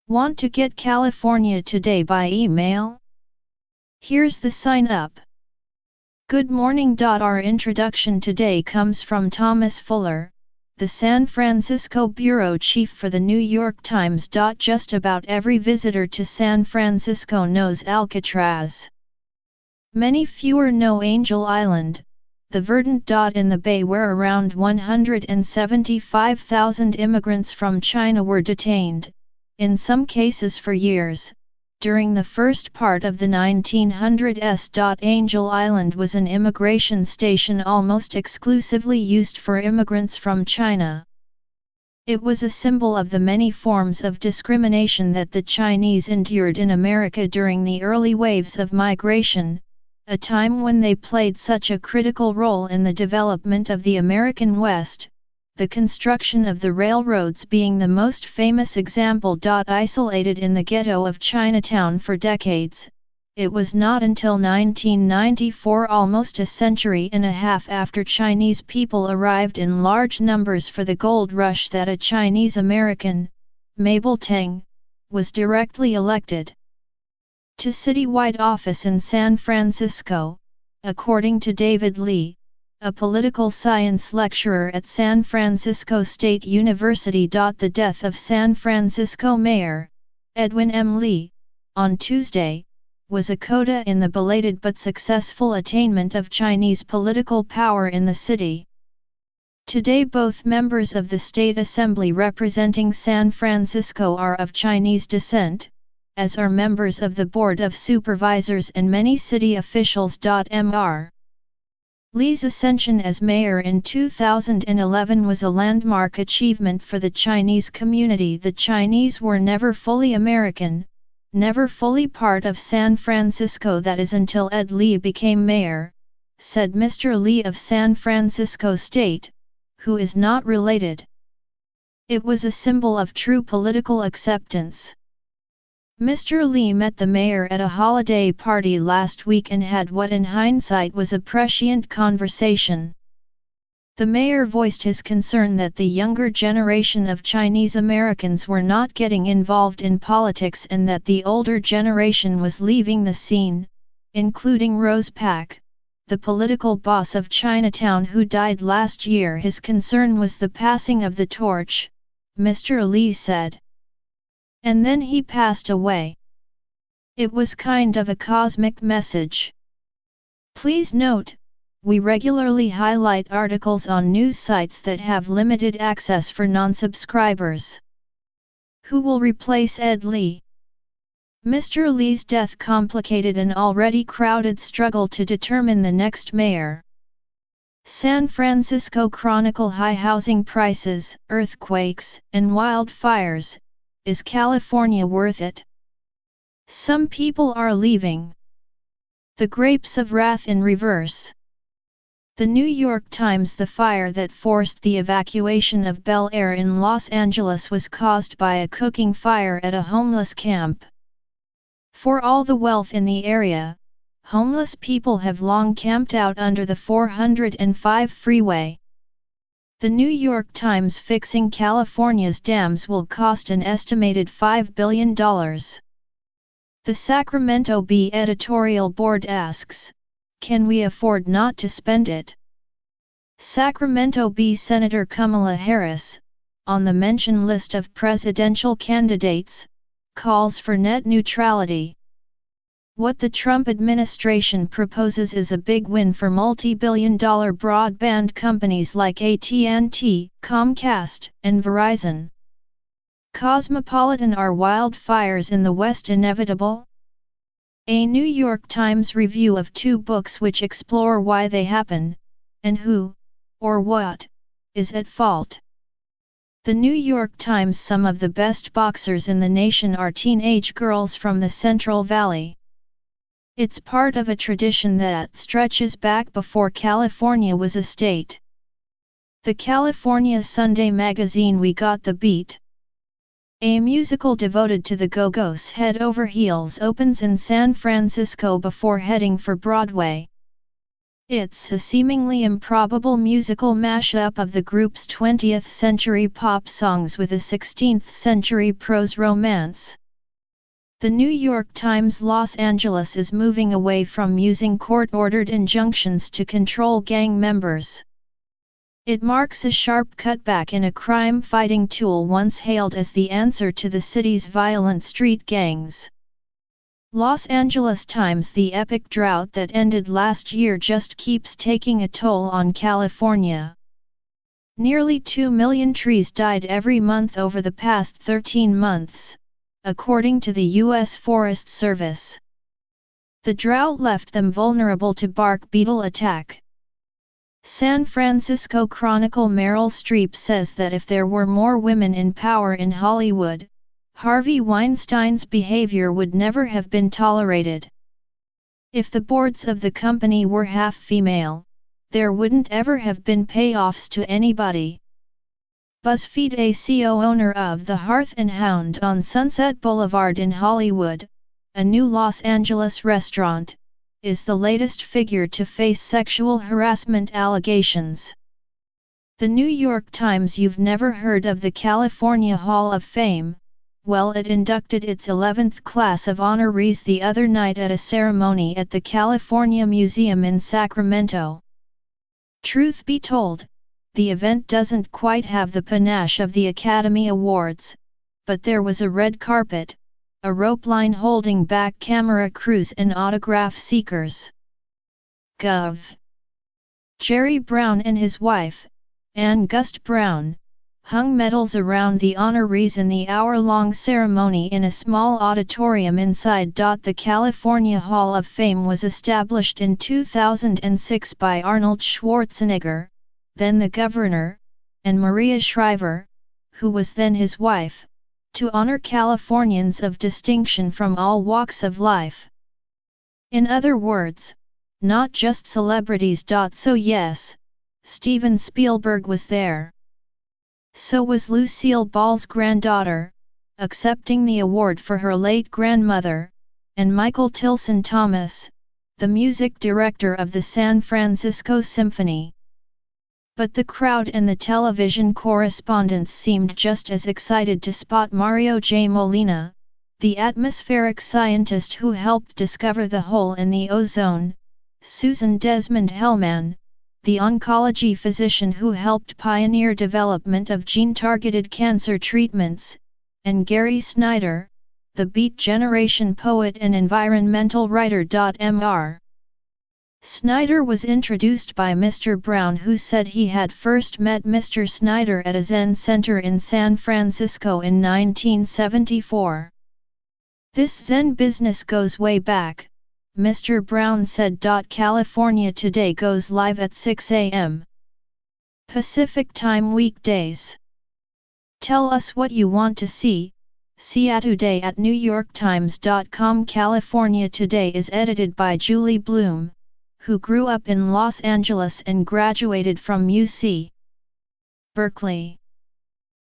Want to get California Today by email? Here's the sign up. Good morning. Our introduction today comes from Thomas Fuller, the San Francisco bureau chief for the New York Times. Just about every visitor to San Francisco knows Alcatraz. Many fewer know Angel Island, the verdant dot in the bay where around 175,000 immigrants from China were detained, in some cases for years. During the first part of the 1900s. Angel Island was an immigration station almost exclusively used for immigrants from China. It was a symbol of the many forms of discrimination that the Chinese endured in America during the early waves of migration, a time when they played such a critical role in the development of the American West, the construction of the railroads being the most famous example. Isolated in the ghetto of Chinatown for decades, it was not until 1994, almost a century and a half after Chinese people arrived in large numbers for the gold rush, that a Chinese American, Mabel Teng, was directly elected to citywide office in San Francisco, according to David Lee, a political science lecturer at San Francisco State University. The death of San Francisco Mayor Edwin M. Lee, on Tuesday, was a coda in the belated but successful attainment of Chinese political power in the city. Today both members of the State Assembly representing San Francisco are of Chinese descent, as are members of the Board of Supervisors and many city officials. Mr. Lee's ascension as mayor in 2011 was a landmark achievement for the Chinese community. The Chinese were never fully American, never fully part of San Francisco, that is until Ed Lee became mayor, said Mr. Lee of San Francisco State, who is not related. It was a symbol of true political acceptance. Mr. Lee met the mayor at a holiday party last week and had what in hindsight was a prescient conversation. The mayor voiced his concern that the younger generation of Chinese Americans were not getting involved in politics and that the older generation was leaving the scene, including Rose Pak, the political boss of Chinatown who died last year. His concern was the passing of the torch, Mr. Lee said. And then he passed away. It was kind of a cosmic message. Please note, we regularly highlight articles on news sites that have limited access for non-subscribers. Who will replace Ed Lee? Mr. Lee's death complicated an already crowded struggle to determine the next mayor. San Francisco Chronicle: high housing prices, earthquakes, and wildfires. Is California worth it? Some people are leaving. The grapes of wrath in reverse. The New York Times: the fire that forced the evacuation of Bel Air in Los Angeles was caused by a cooking fire at a homeless camp. For all the wealth in the area, homeless people have long camped out under the 405 freeway. The New York Times: fixing California's dams will cost an estimated $5 billion. The Sacramento Bee editorial board asks, can we afford not to spend it? Sacramento Bee Senator Kamala Harris, on the mention list of presidential candidates, calls for net neutrality. What the Trump administration proposes is a big win for multi-billion-dollar broadband companies like AT&T, Comcast, and Verizon. Cosmopolitan: are wildfires in the West inevitable? A New York Times review of 2 books which explore why they happen, and who, or what, is at fault. The New York Times: some of the best boxers in the nation are teenage girls from the Central Valley. It's part of a tradition that stretches back before California was a state. The California Sunday magazine: we got the beat. A musical devoted to the Go-Go's Head Over Heels opens in San Francisco before heading for Broadway. It's a seemingly improbable musical mashup of the group's 20th-century pop songs with a 16th-century prose romance. The New York Times Los Angeles is moving away from using court-ordered injunctions to control gang members. It marks a sharp cutback in a crime-fighting tool once hailed as the answer to the city's violent street gangs. Los Angeles Times: the epic drought that ended last year just keeps taking a toll on California. Nearly 2 million trees died every month over the past 13 months, according to the U.S. Forest Service. The drought left them vulnerable to bark beetle attack. San Francisco Chronicle: Meryl Streep says that if there were more women in power in Hollywood, Harvey Weinstein's behavior would never have been tolerated. If the boards of the company were half female, there wouldn't ever have been payoffs to anybody. BuzzFeed: a CEO owner of the Hearth and Hound on Sunset Boulevard in Hollywood, a new Los Angeles restaurant, is the latest figure to face sexual harassment allegations. The New York Times: you've never heard of the California Hall of Fame? Well, it inducted its 11th class of honorees the other night at a ceremony at the California Museum in Sacramento. Truth be told, the event doesn't quite have the panache of the Academy Awards, but there was a red carpet, a rope line holding back camera crews and autograph seekers. Gov. Jerry Brown and his wife, Ann Gust Brown, hung medals around the honorees in the hour-long ceremony in a small auditorium inside. The California Hall of Fame was established in 2006 by Arnold Schwarzenegger, then the governor, and Maria Shriver, who was then his wife, to honor Californians of distinction from all walks of life. In other words, not just celebrities. So yes, Steven Spielberg was there. So was Lucille Ball's granddaughter, accepting the award for her late grandmother, and Michael Tilson Thomas, the music director of the San Francisco Symphony. But the crowd and the television correspondents seemed just as excited to spot Mario J. Molina, the atmospheric scientist who helped discover the hole in the ozone, Susan Desmond-Hellmann, the oncology physician who helped pioneer development of gene-targeted cancer treatments, and Gary Snyder, the Beat Generation poet and environmental writer. Mr. Snyder was introduced by Mr. Brown, who said he had first met Mr. Snyder at a Zen center in San Francisco in 1974. This Zen business goes way back, Mr. Brown said. California Today goes live at 6 a.m. Pacific Time weekdays. Tell us what you want to see. Today at NewYorkTimes.com. California Today is edited by Julie Bloom, who grew up in Los Angeles and graduated from UC Berkeley.